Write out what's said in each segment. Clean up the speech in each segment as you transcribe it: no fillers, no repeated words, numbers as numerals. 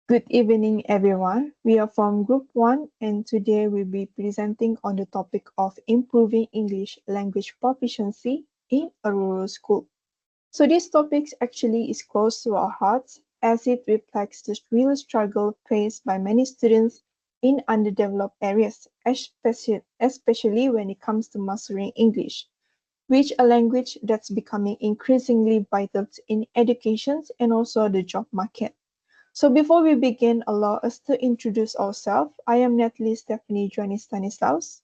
Good evening, everyone. We are from Group 1, and today we'll be presenting on the topic of improving English language proficiency in a rural school. So, this topic actually is close to our hearts as it reflects the real struggle faced by many students in underdeveloped areas, especially when it comes to mastering English, which a language that's becoming increasingly vital in education and also the job market. So before we begin, allow us to introduce ourselves. I am Natalie Stephanie Joanny Stanislaus.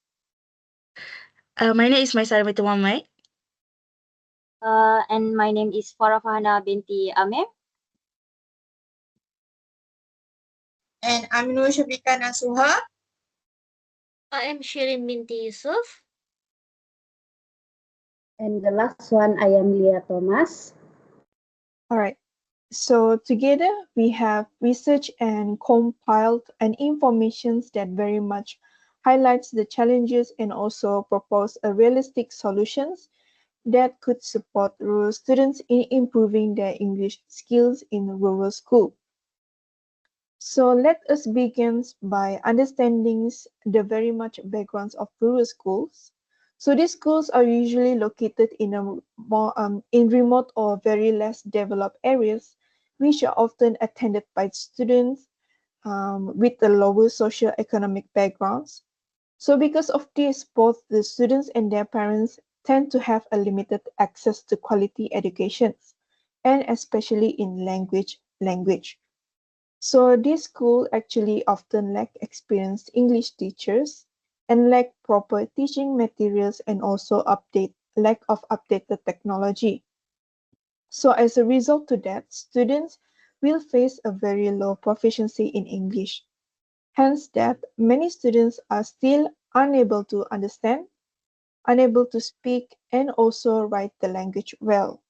My name is Maisara Mitumamai. And my name is Farafahana binti Amir. And I'm Nur Shabika Nasuha. I am Shirin binti Yusuf. And the last one, I am Leah Thomas. All right. So together we have researched and compiled an information that very much highlights the challenges and also propose a realistic solutions that could support rural students in improving their English skills in rural school. So let us begin by understanding the very much backgrounds of rural schools. So these schools are usually located in in remote or very less developed areas, which are often attended by students with the lower socio-economic backgrounds. So because of this, both the students and their parents tend to have a limited access to quality education, and especially in language. So this school actually often lack experienced English teachers and lack proper teaching materials and also lack of updated technology. So as a result to that, students will face a very low proficiency in English. Hence that many students are still unable to understand, unable to speak and also write the language well.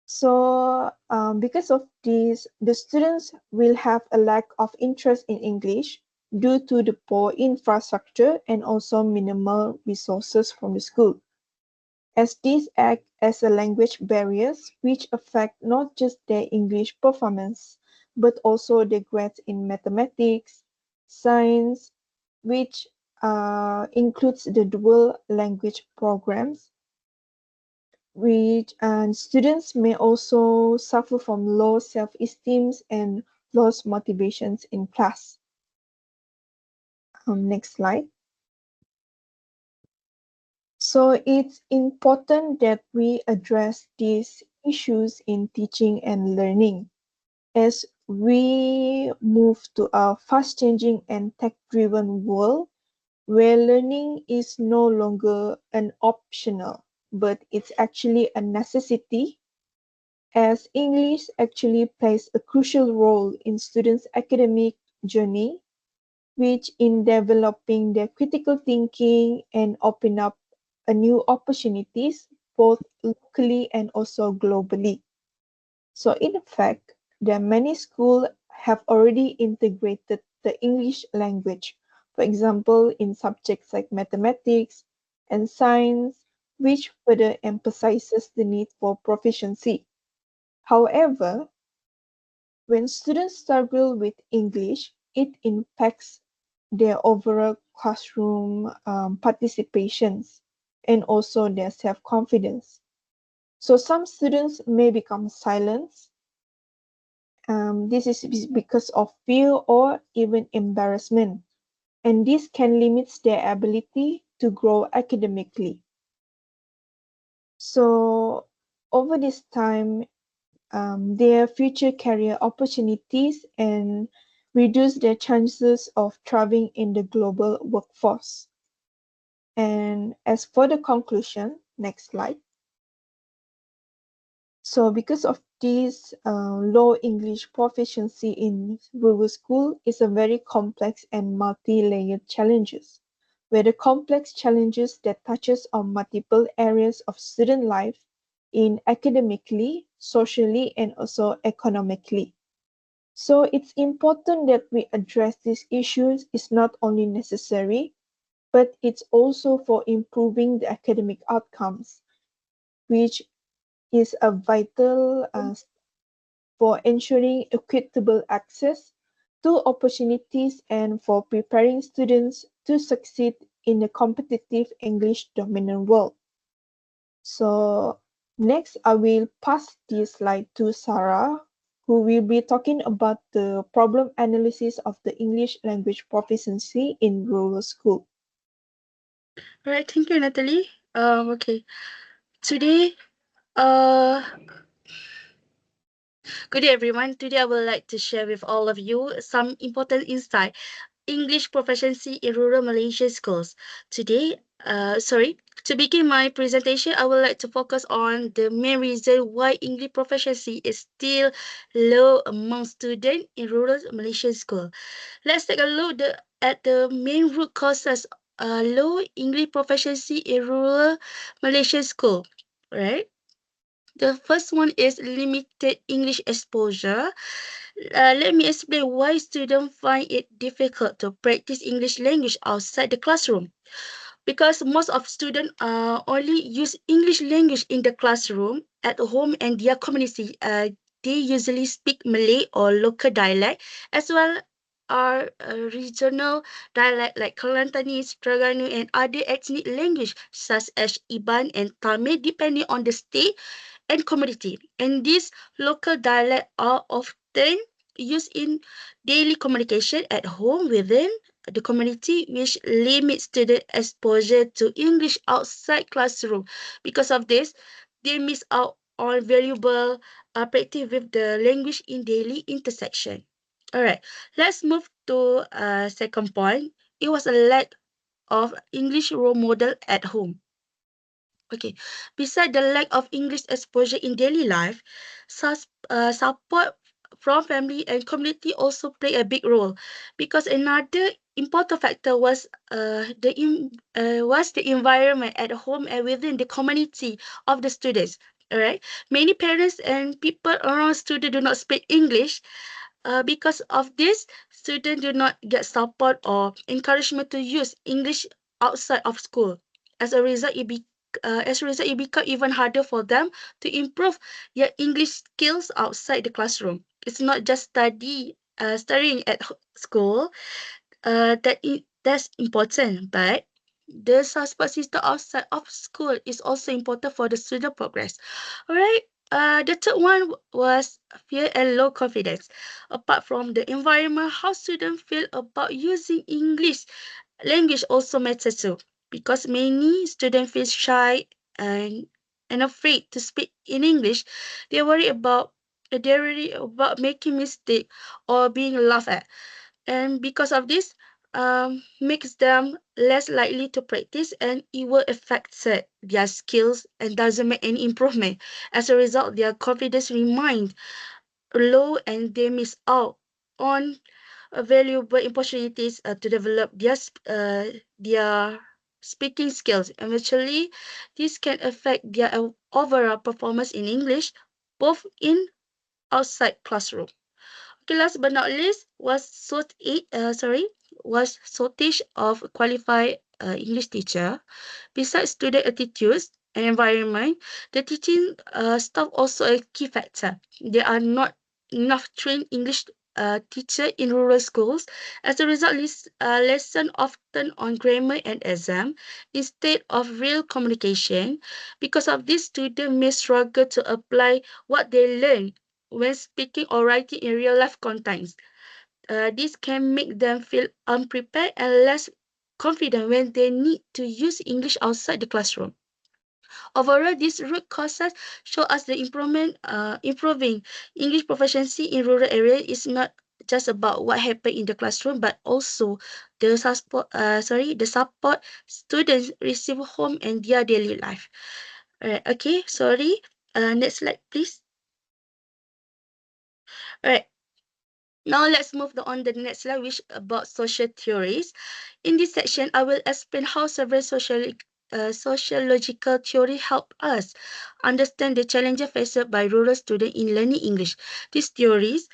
So, because of this, the students will have a lack of interest in English due to the poor infrastructure and also minimal resources from the school, as these act as a language barriers which affect not just their English performance, but also their grades in mathematics, science, which includes the dual language programs which and students may also suffer from low self-esteem and lost motivations in class. Next slide. So it's important that we address these issues in teaching and learning as we move to a fast-changing and tech-driven world where learning is no longer an optional, but it's actually a necessity as English actually plays a crucial role in students' academic journey, which in developing their critical thinking and open up a new opportunities both locally and also globally. So in fact, there are many schools have already integrated the English language, for example, in subjects like mathematics and science, which further emphasizes the need for proficiency. However, when students struggle with English, it impacts their overall classroom participations and also their self-confidence. So some students may become silent. This is because of fear or even embarrassment, and this can limit their ability to grow academically. So over this time, their future career opportunities and reduce their chances of thriving in the global workforce. And as for the conclusion, next slide. So because of this low English proficiency in rural school is a very complex and multi-layered challenges, where the complex challenges that touches on multiple areas of student life in academically, socially, and also economically. So it's important that we address these issues is not only necessary, but it's also for improving the academic outcomes, which is a vital for ensuring equitable access to opportunities and for preparing students to succeed in a competitive English dominant world. So next I will pass this slide to Sarah, who will be talking about the problem analysis of the English language proficiency in rural school. All right, thank you, Natalie. Okay. Today, uh, good day, everyone. Today, I would like to share with all of you some important insight English proficiency in rural Malaysia schools. Today, to begin my presentation, I would like to focus on the main reason why English proficiency is still low among students in rural Malaysian school. Let's take a look at the main root causes low English proficiency in rural Malaysian school. Right. The first one is limited English exposure. Let me explain why students find it difficult to practice English language outside the classroom. Because most of students only use English language in the classroom, at home, and their community. They usually speak Malay or local dialect, as well are regional dialect like Kelantanese, Terengganu, and other ethnic language such as Iban and Tamil, depending on the state and community. And these local dialects are often used in daily communication at home within the community, which limits student exposure to English outside classroom. Because of this, they miss out on valuable practice with the language in daily intersection. All right, let's move to second point. It was a lack of English role model at home. Okay, beside the lack of English exposure in daily life, support from family and community also play a big role, because another important factor was the environment at home and within the community of the students. All right, many parents and people around students do not speak English. Because of this, students do not get support or encouragement to use English outside of school. As a result, it become even harder for them to improve their English skills outside the classroom. It's not just studying at school that's important, but the support system outside of school is also important for the student progress. All right. The third one was fear and low confidence. Apart from the environment, how students feel about using English language also matters too, because many students feel shy and afraid to speak in English. They worry about making mistake or being laughed at, and because of this, makes them less likely to practice, and it will affect their skills and doesn't make any improvement. As a result, their confidence remains low and they miss out on valuable opportunities to develop their speaking skills. Eventually, this can affect their overall performance in English, both in outside classroom. Okay, last but not least was shortage of qualified English teacher. Besides student attitudes and environment, the teaching staff also a key factor. There are not enough trained English teacher in rural schools. As a result, lesson often on grammar and exam instead of real communication. Because of this, students may struggle to apply what they learn when speaking or writing in real life context. This can make them feel unprepared and less confident when they need to use English outside the classroom. Overall, these root causes show us the improving English proficiency in rural areas is not just about what happened in the classroom, but also the support students receive home and their daily life. Alright, okay, sorry. Next slide, please. Alright. Now let's move on to the next slide, which about social theories. In this section, I will explain how several sociological theories help us understand the challenges faced by rural students in learning English. These theories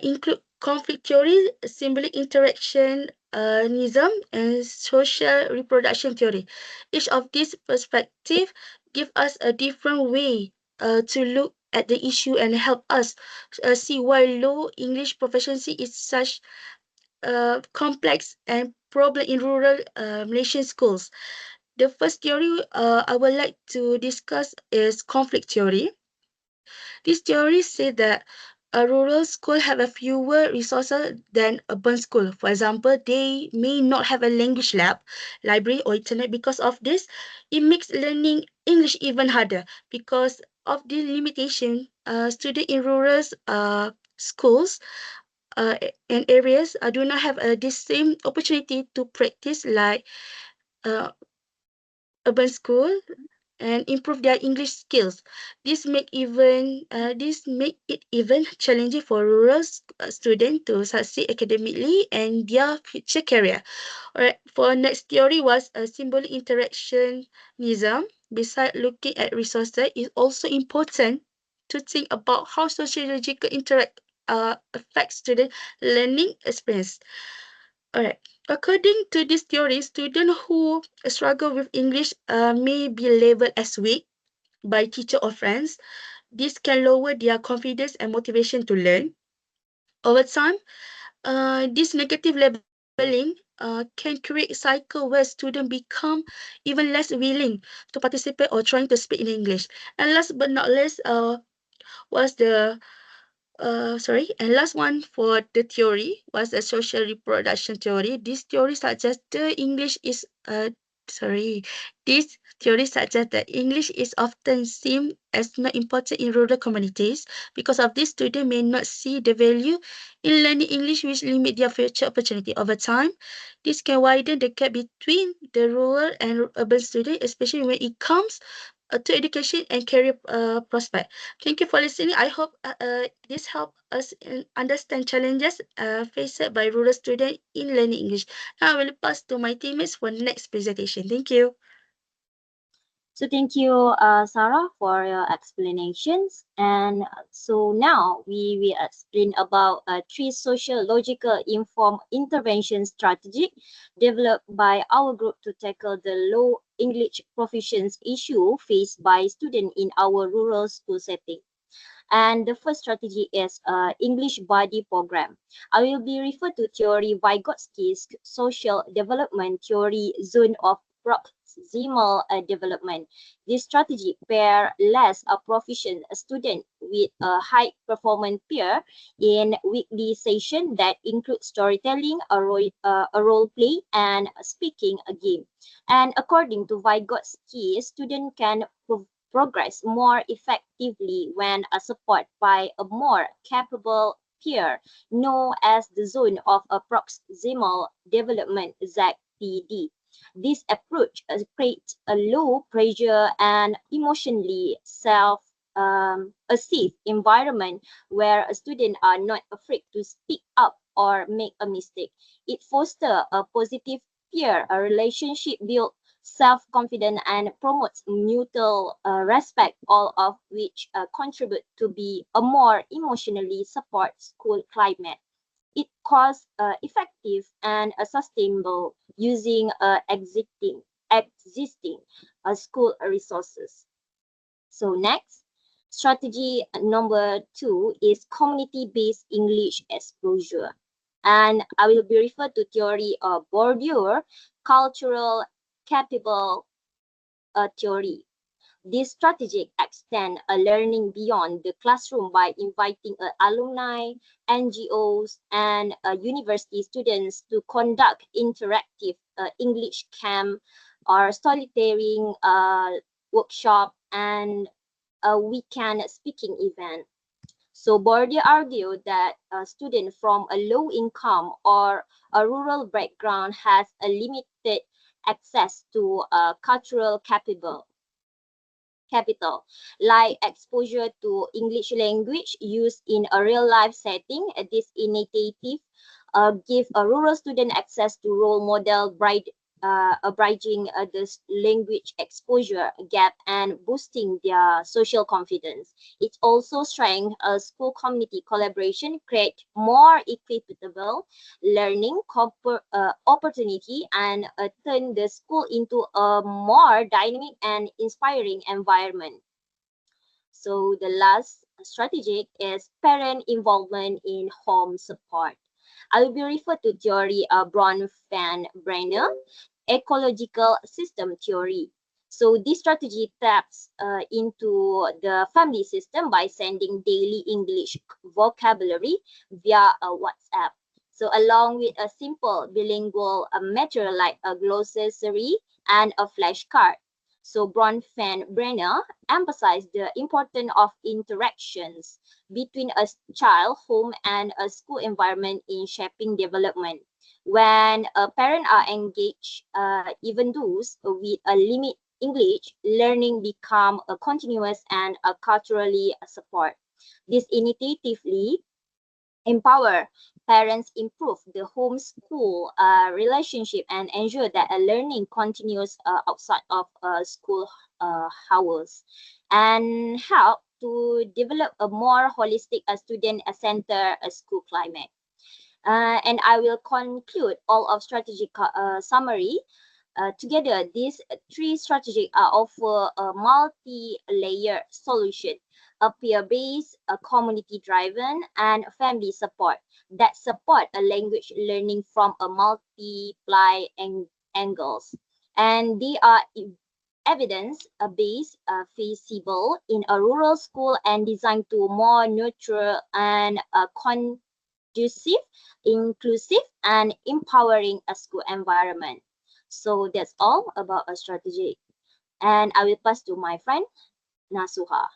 include conflict theory, symbolic interactionism, and social reproduction theory. Each of these perspectives give us a different way to look at the issue and help us see why low English proficiency is such complex and problem in rural Malaysian schools. The first theory I would like to discuss is conflict theory. This theory says that a rural school have a fewer resources than urban school. For example, they may not have a language lab, library, or internet. Because of this, it makes learning English even harder. Because of the limitation, students in rural schools and areas do not have the same opportunity to practice like uh, urban school and improve their English skills. This make it even challenging for rural students to succeed academically and their future career. Alright, for next theory was a symbolic interactionism. Besides looking at resources, it's also important to think about how sociological interact affects student learning experience. Alright. According to this theory, students who struggle with English may be labeled as weak by teacher or friends. This can lower their confidence and motivation to learn. Over time, this negative labeling can create a cycle where students become even less willing to participate or trying to speak in English. And last but not least, was the and last one for the theory was the social reproduction theory. This theory suggests the English is sorry. This theory suggests that English is often seen as not important in rural communities. Because of this, students may not see the value in learning English, which limit their future opportunity. Over time, this can widen the gap between the rural and urban students, especially when it comes to education and career prospect. Thank you for listening. I hope this helped us understand challenges faced by rural students in learning English. Now I will pass to my teammates for next presentation. Thank you. So thank you, Sarah, for your explanations. And so now we will explain about three sociological informed intervention strategy developed by our group to tackle the low English proficiency issue faced by students in our rural school setting. And the first strategy is English Buddy Program. I will be referred to theory Vygotsky's social development theory zone of proximal development. This strategy pair less a proficient student with a high performance peer in weekly session that include storytelling, a role play, and speaking a game. And according to Vygotsky, student can progress more effectively when supported by a more capable peer known as the zone of proximal development ZPD. This approach creates a low pressure and emotionally a safe environment where students are not afraid to speak up or make a mistake. It fosters a positive peer relationship built self-confidence and promotes mutual respect, all of which contribute to be a more emotionally support school climate. It costs effective and sustainable using existing school resources. So next, strategy number 2 is community-based English exposure. And I will be referred to theory of Bourdieu, cultural capable theory. This strategy extends learning beyond the classroom by inviting alumni, NGOs, and university students to conduct interactive English camp or storytelling workshop and a weekend speaking event. So Bourdieu argued that a student from a low income or a rural background has a limited access to cultural capital, like exposure to English language used in a real life setting. This initiative give a rural student access to role model bridging this language exposure gap and boosting their social confidence. It also strengthens school community collaboration, create more equitable learning opportunity, and turn the school into a more dynamic and inspiring environment. So the last strategic is parent involvement in home support. I will be referred to theory Bronfenbrenner, ecological system theory. So this strategy taps into the family system by sending daily English vocabulary via a WhatsApp. So along with a simple bilingual material like a glossary and a flashcard. So Bronfenbrenner emphasized the importance of interactions between a child, home, and a school environment in shaping development. When a parent are engaged, even those with a limit English, learning become a continuous and a culturally support. This initiatively empower parents, improve the homeschool relationship, and ensure that a learning continues outside of school hours, and help to develop a more holistic student-centered school climate. And I will conclude all of strategic summary. Together, these three strategies offer a multi-layer solution, a peer-based, a community-driven, and family support that support a language learning from a multiply angles. And they are evidence-based, feasible in a rural school, and designed to more neutral and conducive, inclusive, and empowering a school environment. So that's all about a strategy. And I will pass to my friend Nasuha.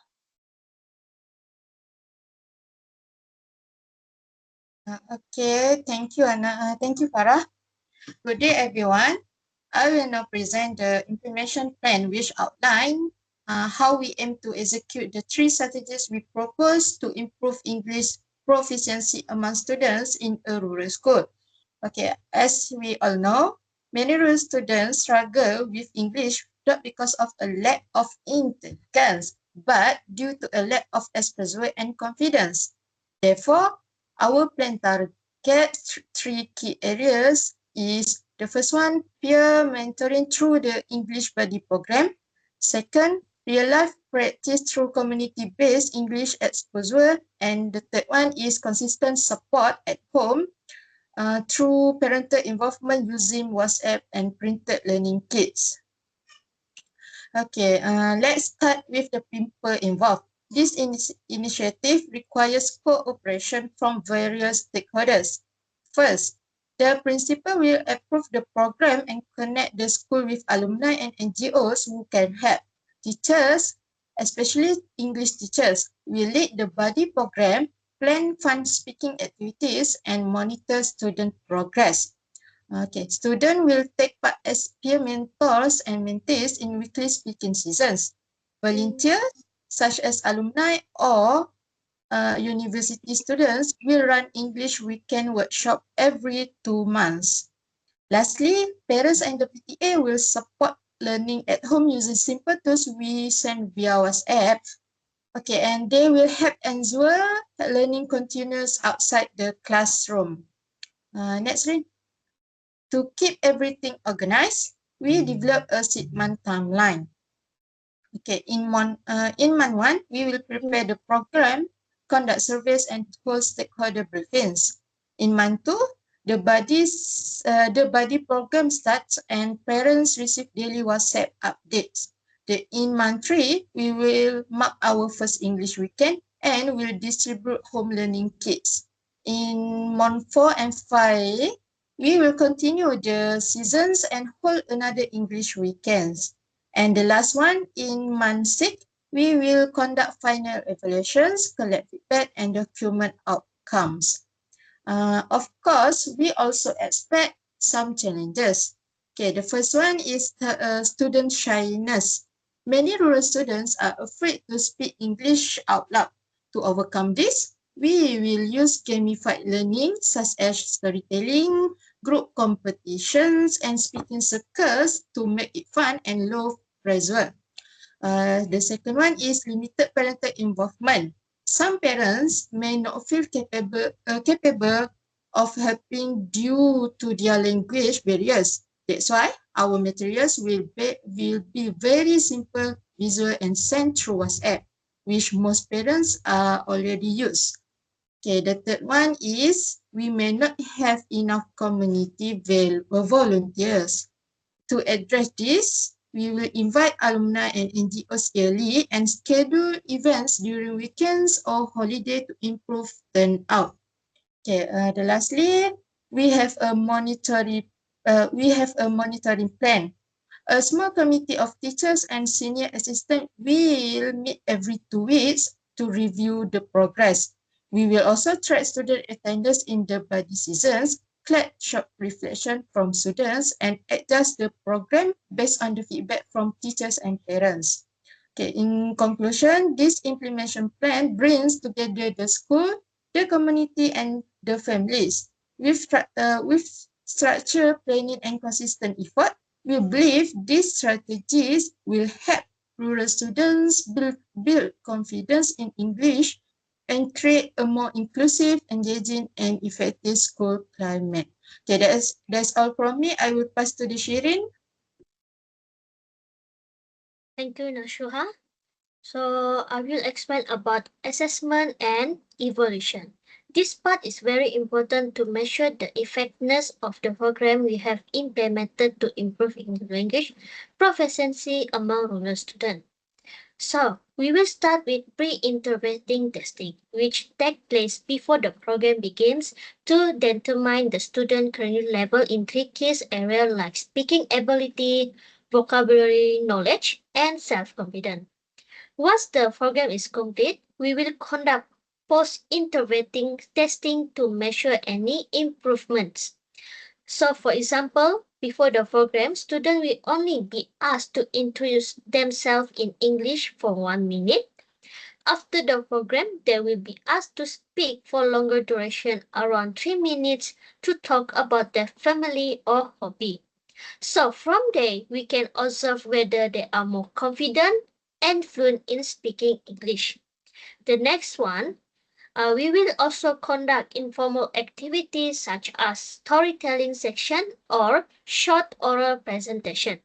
Okay, thank you, Anna. Thank you, Farah. Good day, everyone. I will now present the implementation plan which outline how we aim to execute the three strategies we propose to improve English proficiency among students in a rural school. Okay, as we all know, many rural students struggle with English not because of a lack of intelligence, but due to a lack of exposure and confidence. Therefore, our plan targets three key areas is the first one, peer mentoring through the English Buddy program. Second, real-life practice through community-based English exposure. And the third one is consistent support at home through parental involvement using WhatsApp and printed learning kits. Okay, let's start with the people involved. This initiative requires cooperation from various stakeholders. First, the principal will approve the program and connect the school with alumni and NGOs who can help. Teachers, especially English teachers, will lead the buddy program, plan fun speaking activities, and monitor student progress. Okay, students will take part as peer mentors and mentees in weekly speaking seasons. Volunteers, such as alumni or university students, will run English weekend workshop every 2 months. Lastly, parents and the PTA will support learning at home using simple tools we send via WhatsApp. Okay, and they will help ensure that learning continues outside the classroom. Next, read. To keep everything organized, we develop a 6-month timeline. Okay, in month 1, we will prepare the program, conduct surveys, and hold stakeholder briefings. In month 2, the buddy program starts and parents receive daily WhatsApp updates. In month 3, we will mark our first English weekend and will distribute home learning kits. In month 4 and 5, we will continue the seasons and hold another English weekends. And the last one, in month 6, we will conduct final evaluations, collect feedback, and document outcomes. Of course, we also expect some challenges. Okay, the first one is student shyness. Many rural students are afraid to speak English out loud. To overcome this, we will use gamified learning such as storytelling, group competitions, and speaking circles to make it fun and low pressure. The second one is limited parental involvement. Some parents may not feel capable of helping due to their language barriers. That's why our materials will be very simple, visual, and sent through WhatsApp. which most parents are already used. Okay, the third one is we may not have enough community volunteers. To address this, we will invite alumni and NGOs yearly and schedule events during weekends or holiday to improve turnout. Okay, lastly, we have a monitoring plan. A small committee of teachers and senior assistants will meet every 2 weeks to review the progress. We will also track student attendance in the buddy seasons, collect short reflection from students, and adjust the program based on the feedback from teachers and parents. Okay, in conclusion, this implementation plan brings together the school, the community, and the families. With structure, planning, and consistent effort, we believe these strategies will help rural students build confidence in English and create a more inclusive, engaging, and effective school climate. Okay, that's all from me. I will pass to the Shirin. Thank you, Nashuha. So I will explain about assessment and evaluation. This part is very important to measure the effectiveness of the program we have implemented to improve English language proficiency among rural students. So we will start with pre-interventing testing, which takes place before the program begins to determine the student current level in three key areas like speaking ability, vocabulary knowledge, and self-confidence. Once the program is complete, we will conduct post-interventing testing to measure any improvements. So, for example, before the program, students will only be asked to introduce themselves in English for 1 minute. After the program, they will be asked to speak for longer duration, around 3 minutes, to talk about their family or hobby. So from there, we can observe whether they are more confident and fluent in speaking English. The next one, we will also conduct informal activities such as storytelling section or short oral presentation.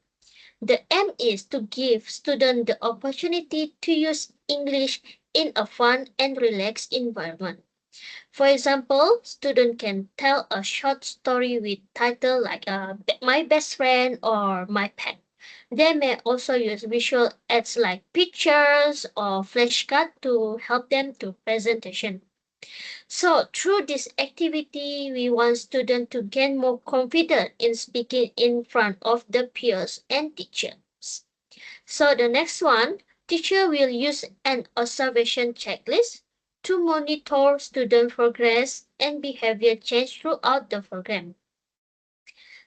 The aim is to give students the opportunity to use English in a fun and relaxed environment. For example, student can tell a short story with title like My Best Friend or My Pet. They may also use visual aids like pictures or flashcard to help them to presentation. So through this activity, we want students to gain more confidence in speaking in front of the peers and teachers. So the next one, teacher will use an observation checklist to monitor student progress and behavior change throughout the program.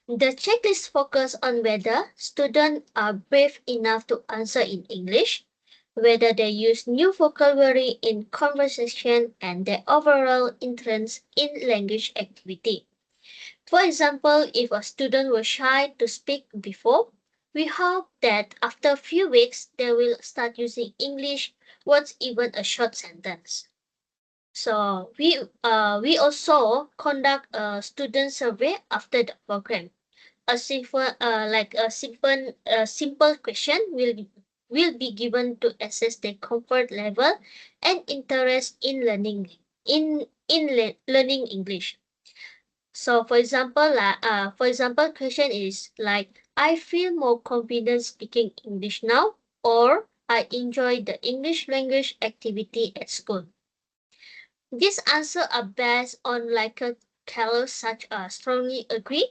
The checklist focuses on whether students are brave enough to answer in English, whether they use new vocabulary in conversation, and their overall interest in language activity. For example, if a student was shy to speak before, we hope that after a few weeks they will start using English words, even a short sentence. So we also conduct a student survey after the program. A simple question will be given to assess their comfort level and interest in learning English. So for example, question is like, I feel more confident speaking English now, or I enjoy the English language activity at school. These answers are based on like a colors such as strongly agree,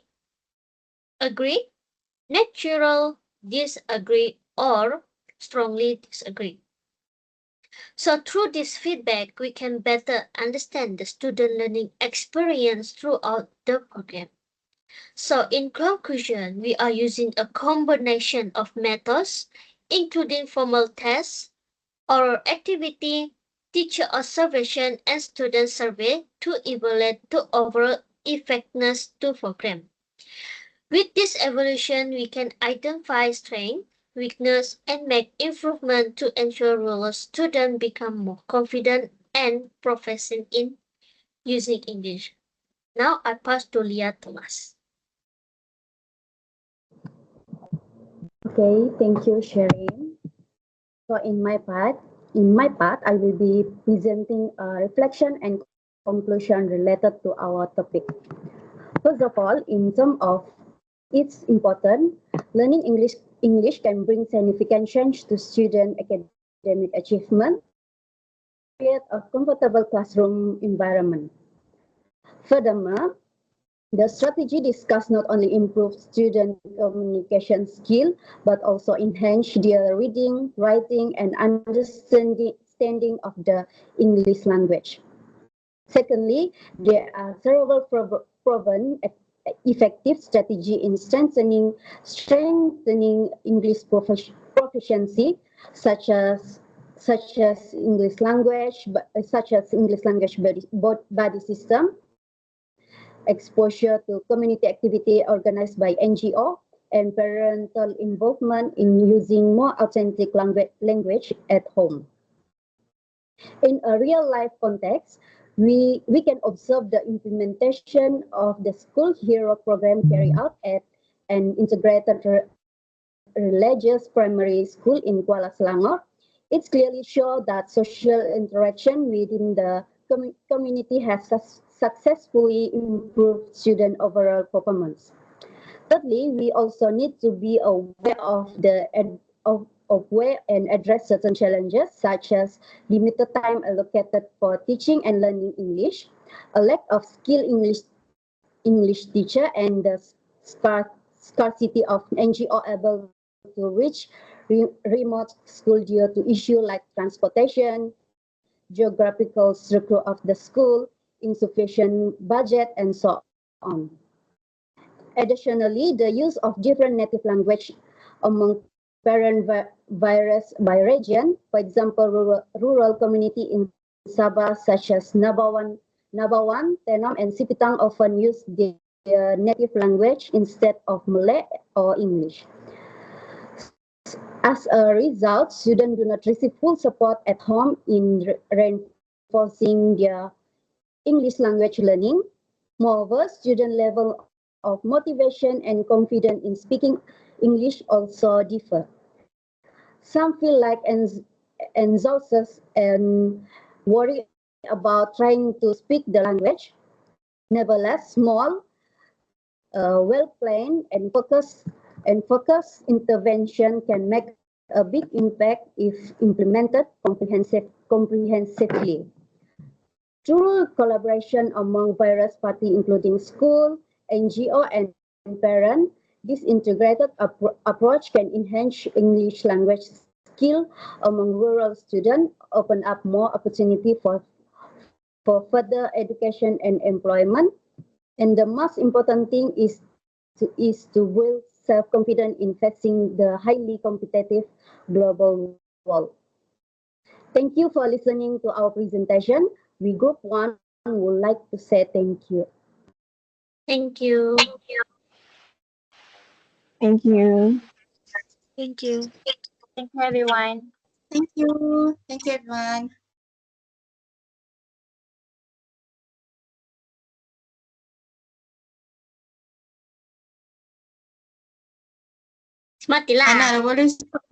natural, disagree, or strongly disagree. So through this feedback, we can better understand the student learning experience throughout the program. So in conclusion, we are using a combination of methods, including formal tests, oral activity, teacher observation, and student survey to evaluate the overall effectiveness to program. With this evaluation, we can identify strength, weakness, and make improvement to ensure rural students become more confident and proficient in using English. Now I pass to Leah Thomas. Okay, thank you, Shireen. So in my part, In my part, I will be presenting a reflection and conclusion related to our topic. First of all, in terms of its importance, learning English can bring significant change to student academic achievement, create a comfortable classroom environment. Furthermore, the strategy discussed not only improve student communication skill, but also enhance their reading, writing, and understanding of the English language. Secondly, there are several proven effective strategy in strengthening English proficiency, such as such as English language body system, exposure to community activity organized by NGO, and parental involvement in using more authentic language at home. In a real life context, we can observe the implementation of the School Hero program carried out at an integrated religious primary school in Kuala Selangor. It's clearly shown that social interaction within the community has successfully improved student overall performance. Thirdly, we also need to be aware of where and address certain challenges such as limited time allocated for teaching and learning English, a lack of skilled English teacher, and the scarcity of NGO able to reach remote school due to issues like transportation, geographical structure of the school, insufficient budget, and so on. Additionally, the use of different native language among parent by region, for example, rural community in Sabah such as Nabawan, Tenom, and Sipitang often use their native language instead of Malay or English. As a result, students do not receive full support at home in reinforcing their English language learning. Moreover, student level of motivation and confidence in speaking English also differ. Some feel like anxious and worry about trying to speak the language. Nevertheless, small, well-planned, and focused intervention can make a big impact if implemented comprehensively. Through collaboration among various parties, including school, NGO, and parents, this integrated approach can enhance English language skill among rural students, open up more opportunity for further education and employment. And the most important thing is to build self-confidence in facing the highly competitive global world. Thank you for listening to our presentation. We Group 1 would like to say thank you. Thank you. Thank you. Thank you. Thank you, everyone. Thank you. Thank you, everyone. Matilah. Anak, boleh stop